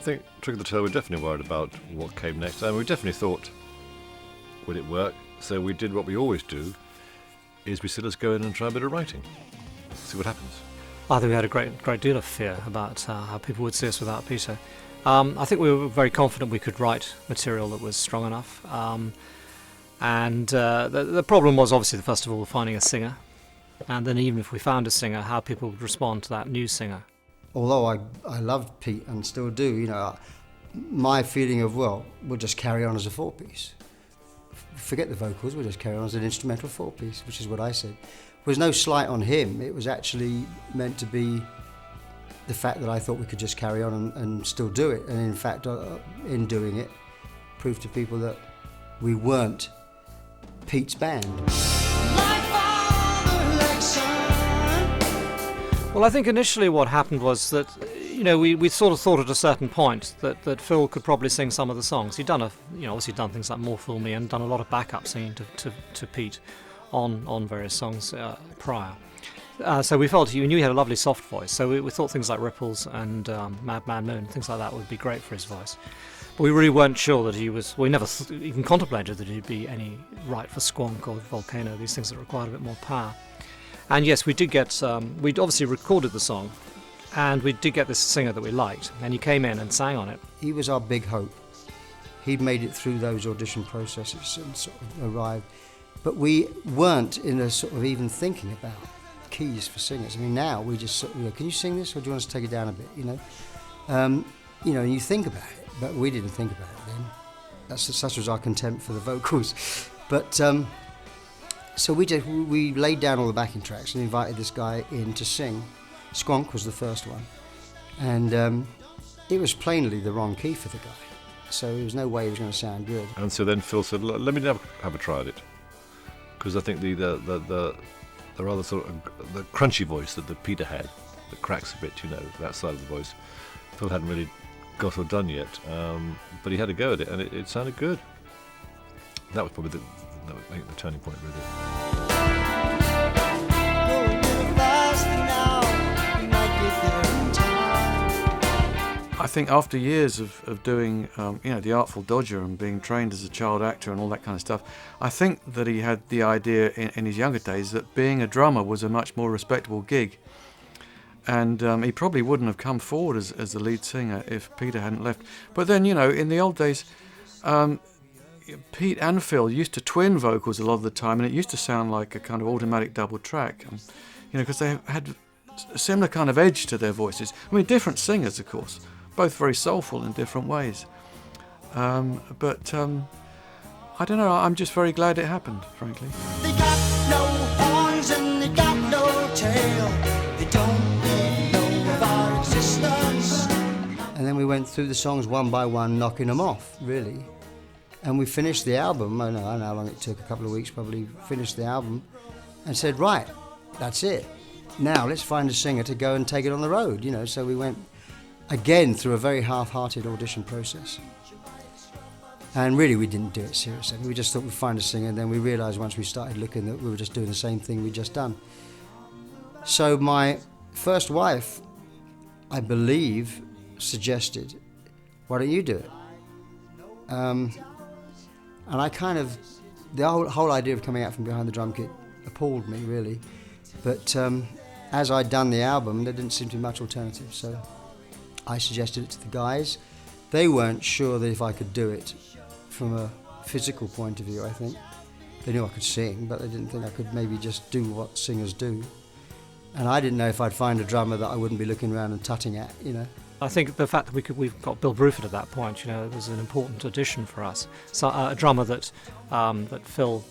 think Trick of the Tail, we're definitely worried about what came next, and we definitely thought, would it work? So we did what we always do, is we said, let's go in and try a bit of writing, see what happens. I think we had a great deal of fear about how people would see us without Peter. I think we were very confident we could write material that was strong enough. And the problem was obviously, first of all, finding a singer. And then even if we found a singer, how people would respond to that new singer. Although I loved Pete and still do, my feeling of, well, we'll just carry on as a four-piece. Forget the vocals, we'll just carry on as an instrumental four-piece, which is what I said. There was no slight on him, it was actually meant to be the fact that I thought we could just carry on and still do it. And in fact, in doing it, proved to people that we weren't Pete's band. Well, I think initially what happened was that, we sort of thought at a certain point that Phil could probably sing some of the songs. He'd done obviously done things like More Fool Me and done a lot of backup singing to Pete on various songs prior. So we felt he knew he had a lovely soft voice. So we thought things like Ripples and Madman Moon, things like that would be great for his voice. But we really weren't sure that he was. We never even contemplated that he'd be any right for Squonk or Volcano, these things that required a bit more power. And yes, we did get. We'd obviously recorded the song, and we did get this singer that we liked, and he came in and sang on it. He was our big hope. He'd made it through those audition processes and sort of arrived, but we weren't in a sort of even thinking about keys for singers. I mean, now we just sort of, can you sing this, or do you want us to take it down a bit? And you think about it, but we didn't think about it then. Such was our contempt for the vocals. But so we laid down all the backing tracks and invited this guy in to sing. Squonk was the first one, and it was plainly the wrong key for the guy. So there was no way he was going to sound good. And so then Phil said, let me have a try at it, because I think the rather sort of the crunchy voice that Peter had, that cracks a bit, that side of the voice, Phil hadn't really got or done yet, but he had a go at it, and it sounded good. That was probably the turning point, really. I think after years of doing, The Artful Dodger and being trained as a child actor and all that kind of stuff, I think that he had the idea in his younger days that being a drummer was a much more respectable gig. And he probably wouldn't have come forward as the lead singer if Peter hadn't left. But then, in the old days, Pete and Phil used to twin vocals a lot of the time, and it used to sound like a kind of automatic double track, because they had a similar kind of edge to their voices. I mean, different singers, of course, both very soulful in different ways. But I don't know, I'm just very glad it happened, frankly. They got no horns and they got no tail. They don't know of our existence. And then we went through the songs one by one, knocking them off, really. And we finished the album, I don't know how long it took, a couple of weeks probably, finished the album, and said, right, that's it. Now let's find a singer to go and take it on the road, So we went again through a very half-hearted audition process. And really we didn't do it seriously. We just thought we'd find a singer, and then we realised once we started looking that we were just doing the same thing we'd just done. So my first wife, I believe, suggested, why don't you do it? And I kind of, the whole idea of coming out from behind the drum kit appalled me, really. But as I'd done the album, there didn't seem to be much alternative, so I suggested it to the guys. They weren't sure that if I could do it from a physical point of view, I think. They knew I could sing, but they didn't think I could maybe just do what singers do. And I didn't know if I'd find a drummer that I wouldn't be looking around and tutting at, I think the fact that we've got Bill Bruford at that point, was an important addition for us. So a drummer that Phil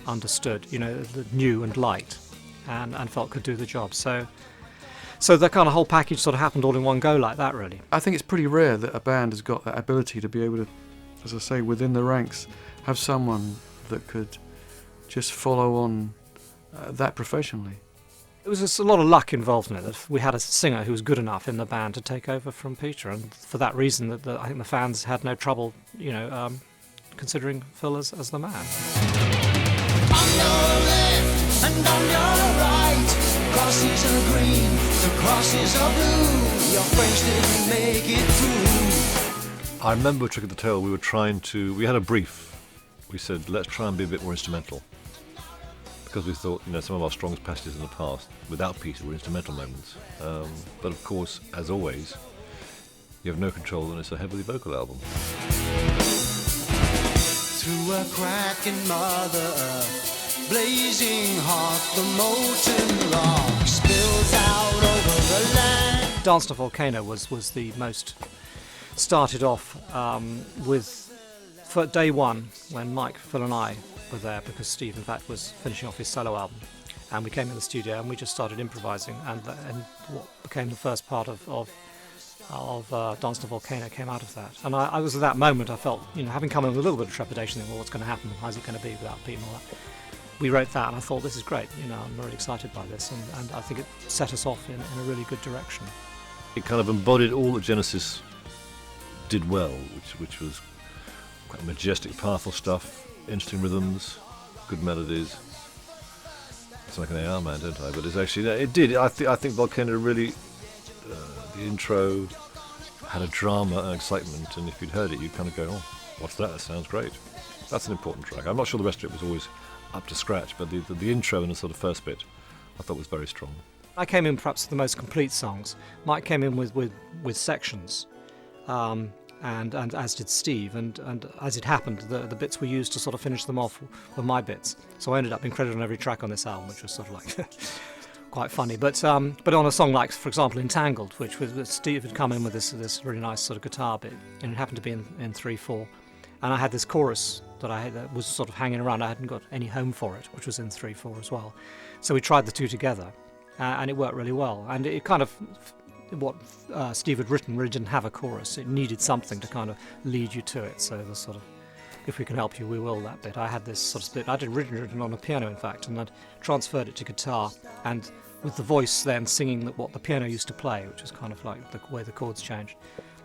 understood, that knew and liked, and felt could do the job. So that kind of whole package sort of happened all in one go like that, really. I think it's pretty rare that a band has got that ability to be able to, as I say, within the ranks, have someone that could just follow on that professionally. It was just a lot of luck involved in it, that we had a singer who was good enough in the band to take over from Peter, and for that reason I think the fans had no trouble, considering Phil as the man. On your left and on your right, crosses are green, the crosses are blue. Your friends didn't make it through. I remember Trick of the Tail, we had a brief. We said, let's try and be a bit more instrumental. Because we thought, some of our strongest passages in the past, without Peter, were instrumental moments. But of course, as always, you have no control and it's a heavily vocal album. Through a crack in Mother Earth, blazing hot, the molten rock spills out over the land. Dance to Volcano was the most started off with, for day one, when Mike, Phil and I were there, because Steve in fact was finishing off his solo album, and we came in the studio and we just started improvising, and what became the first part of Dance to Volcano came out of that. And I was at that moment, I felt, having come in with a little bit of trepidation, thinking, well, what's going to happen, how's it going to be without Pete and all that. We wrote that and I thought, this is great, I'm really excited by this, and I think it set us off in a really good direction. It kind of embodied all that Genesis did well, which was quite majestic, powerful stuff, interesting rhythms, good melodies. It's like an AR man, don't I? But it's actually, it did. I think Volcano really, the intro had a drama and excitement, and if you'd heard it, you'd kind of go, oh, what's that? That sounds great. That's an important track. I'm not sure the rest of it was always up to scratch, but the intro and the sort of first bit I thought was very strong. I came in perhaps with the most complete songs. Mike came in with sections, and as did Steve, and as it happened, the bits we used to sort of finish them off were my bits. So I ended up being credited on every track on this album, which was sort of like quite funny. But on a song like, for example, Entangled, which was Steve had come in with this really nice sort of guitar bit, and it happened to be in 3/4, and I had this chorus that was sort of hanging around. I hadn't got any home for it, which was in 3/4 as well. So we tried the two together, and it worked really well. And it kind of, what Steve had written really didn't have a chorus. It needed something to kind of lead you to it. So the sort of, if we can help you, we will, that bit. I had this sort of split. I'd originally written on a piano, in fact, and I'd transferred it to guitar, and with the voice then singing what the piano used to play, which is kind of like the way the chords changed,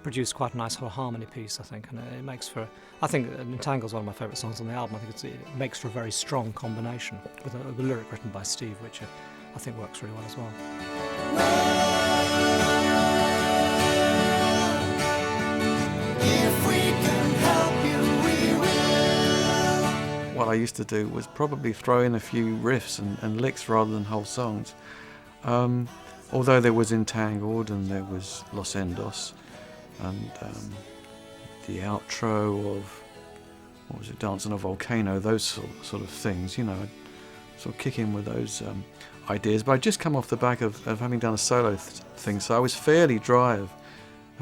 produced quite a nice whole harmony piece, I think, and it makes for, I think Entangle's one of my favourite songs on the album. I think it makes for a very strong combination with a lyric written by Steve, which I think works really well as well. If we can help you, we will. What I used to do was probably throw in a few riffs and licks rather than whole songs. Although there was Entangled and there was Los Endos, and the outro of, what was it, Dance on a Volcano, those sort of things, I'd sort of kick in with those ideas. But I'd just come off the back of having done a solo thing, so I was fairly dry of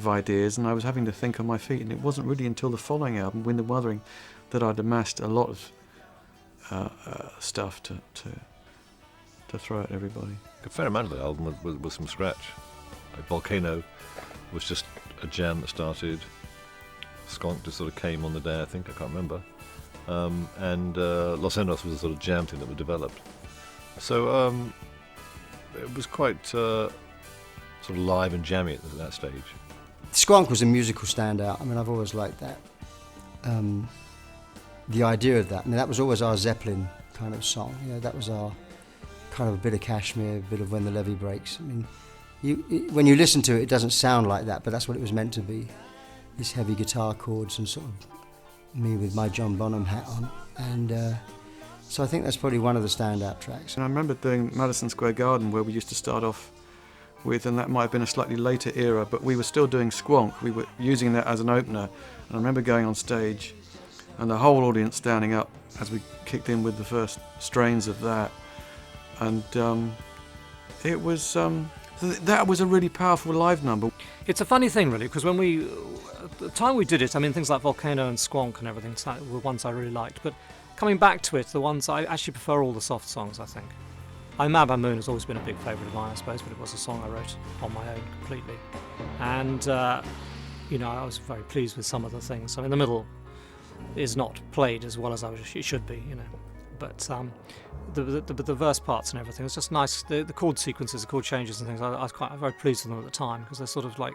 ideas, and I was having to think on my feet, and it wasn't really until the following album, Wind and Wuthering, that I'd amassed a lot of stuff to throw at everybody. A fair amount of the album was from scratch. Like Volcano was just a jam that started. Skunk just sort of came on the day, I think, I can't remember. And Los Endos was a sort of jam thing that was developed. So it was quite sort of live and jammy at that stage. Squonk was a musical standout. I mean, I've always liked that. The idea of that. I mean, that was always our Zeppelin kind of song. That was our kind of a bit of Kashmir, a bit of When the Levee Breaks. I mean, when you listen to it, it doesn't sound like that, but that's what it was meant to be. These heavy guitar chords and sort of me with my John Bonham hat on. And so I think that's probably one of the standout tracks. And I remember doing Madison Square Garden, where we used to start off with, and that might have been a slightly later era, but we were still doing Squonk. We were using that as an opener. And I remember going on stage and the whole audience standing up as we kicked in with the first strains of that. And it was... that was a really powerful live number. It's a funny thing, really, because at the time we did it, I mean, things like Volcano and Squonk and everything were ones I really liked, but coming back to it, the ones I actually prefer all the soft songs, I think. Mad Bad Moon has always been a big favourite of mine, I suppose, but it was a song I wrote on my own completely. And, I was very pleased with some of the things. I mean, the middle is not played as well as it should be, but the verse parts and everything, it's just nice. The chord sequences, the chord changes and things, I was very pleased with them at the time, because they're sort of like,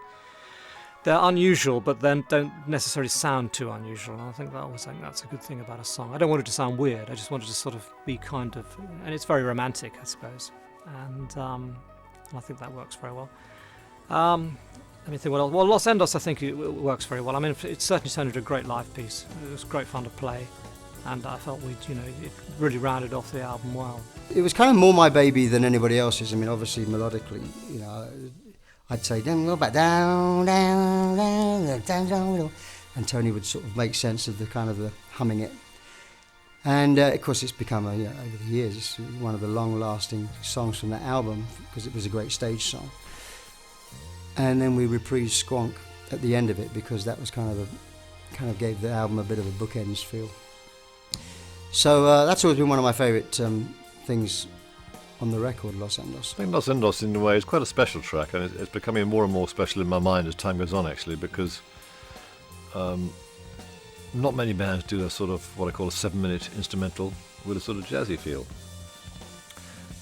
they're unusual, but then don't necessarily sound too unusual. And I think that's a good thing about a song. I don't want it to sound weird, I just want it to sort of be kind of, and it's very romantic, I suppose. and I think that works very well. Let me think what else. Well, Los Endos, I think it works very well. I mean, it certainly sounded a great live piece. It was great fun to play, and I felt it really rounded off the album well. It was kind of more my baby than anybody else's. I mean, obviously melodically, I'd say then go back down, down, down, down, down, and Tony would sort of make sense of the humming it. And of course, it's become over the years, it's one of the long-lasting songs from that album because it was a great stage song. And then we reprised Squonk at the end of it because that was kind of gave the album a bit of a bookends feel. So that's always been one of my favourite things on the record, Los Endos. I think Los Endos, in a way, is quite a special track, and it's becoming more and more special in my mind as time goes on, actually, because not many bands do a sort of what I call a 7-minute instrumental with a sort of jazzy feel.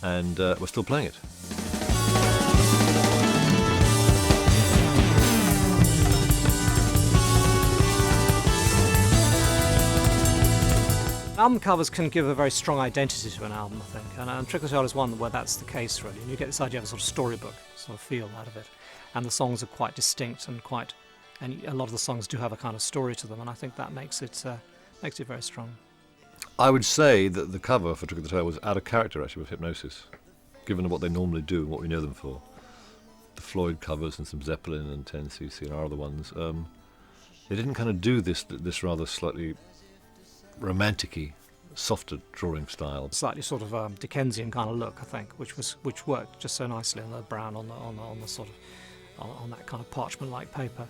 And we're still playing it. Album covers can give a very strong identity to an album, I think, and Trick or Tale is one where that's the case, really. And you get this idea of a sort of storybook sort of feel out of it, and the songs are quite distinct and a lot of the songs do have a kind of story to them, and I think that makes it very strong. I would say that the cover for Trick or Tale was out of character, actually, with Hypnosis, given what they normally do and what we know them for. The Floyd covers and some Zeppelin and 10cc and our other ones. They didn't kind of do this rather slightly romantic-y, softer drawing style. Slightly sort of Dickensian kind of look, I think, which worked just so nicely on the brown on the sort of on that kind of parchment-like paper.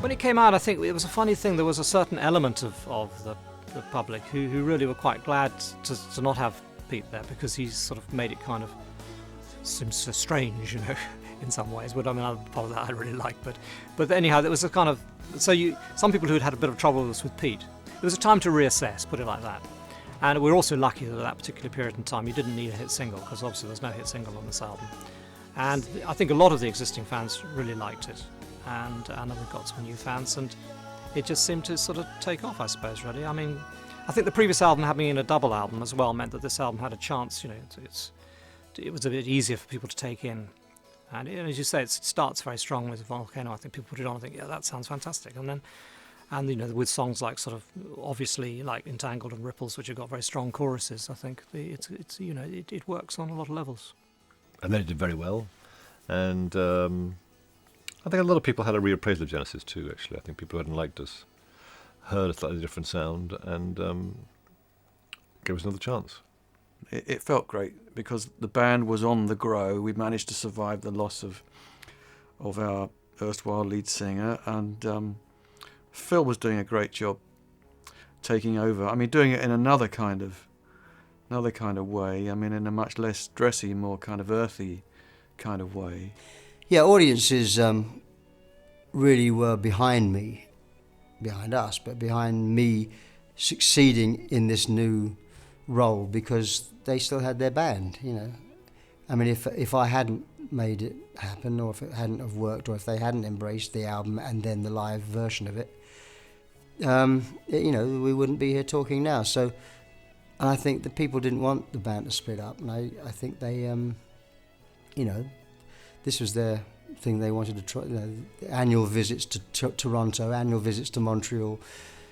When it came out, I think it was a funny thing. There was a certain element of the public who really were quite glad to not have Pete there, because he sort of made it kind of seem so strange, in some ways. But I mean, part of that I really liked. But anyhow, there was a kind of some people who had a bit of trouble with Pete. It was a time to reassess, put it like that. And we're also lucky that at that particular period in time you didn't need a hit single, because obviously there's no hit single on this album. And I think a lot of the existing fans really liked it, and then we got some new fans, and it just seemed to sort of take off, I suppose, really. I mean, I think the previous album having been a double album as well meant that this album had a chance, it was a bit easier for people to take in. And as you say, it starts very strong with Volcano. I think people put it on and think, yeah, that sounds fantastic. And with songs like sort of, obviously, like Entangled and Ripples, which have got very strong choruses, I think it works on a lot of levels. And then it did very well. And I think a lot of people had a reappraisal of Genesis too, actually. I think people who hadn't liked us heard a slightly different sound and gave us another chance. It felt great because the band was on the grow. We managed to survive the loss of our erstwhile lead singer, and Phil was doing a great job taking over. I mean, doing it in another kind of way. I mean, in a much less dressy, more kind of earthy kind of way. Yeah, audiences really were behind us, but behind me succeeding in this new role, because they still had their band, I mean, if I hadn't made it happen, or if it hadn't have worked, or if they hadn't embraced the album and then the live version of it, we wouldn't be here talking now. So I think the people didn't want the band to split up, and I think they, this was their thing. They wanted to try, annual visits to Toronto, annual visits to Montreal,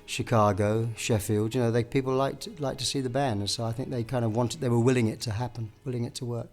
Chicago, Sheffield. People like to see the band, and so I think they kind of they were willing it to happen, willing it to work.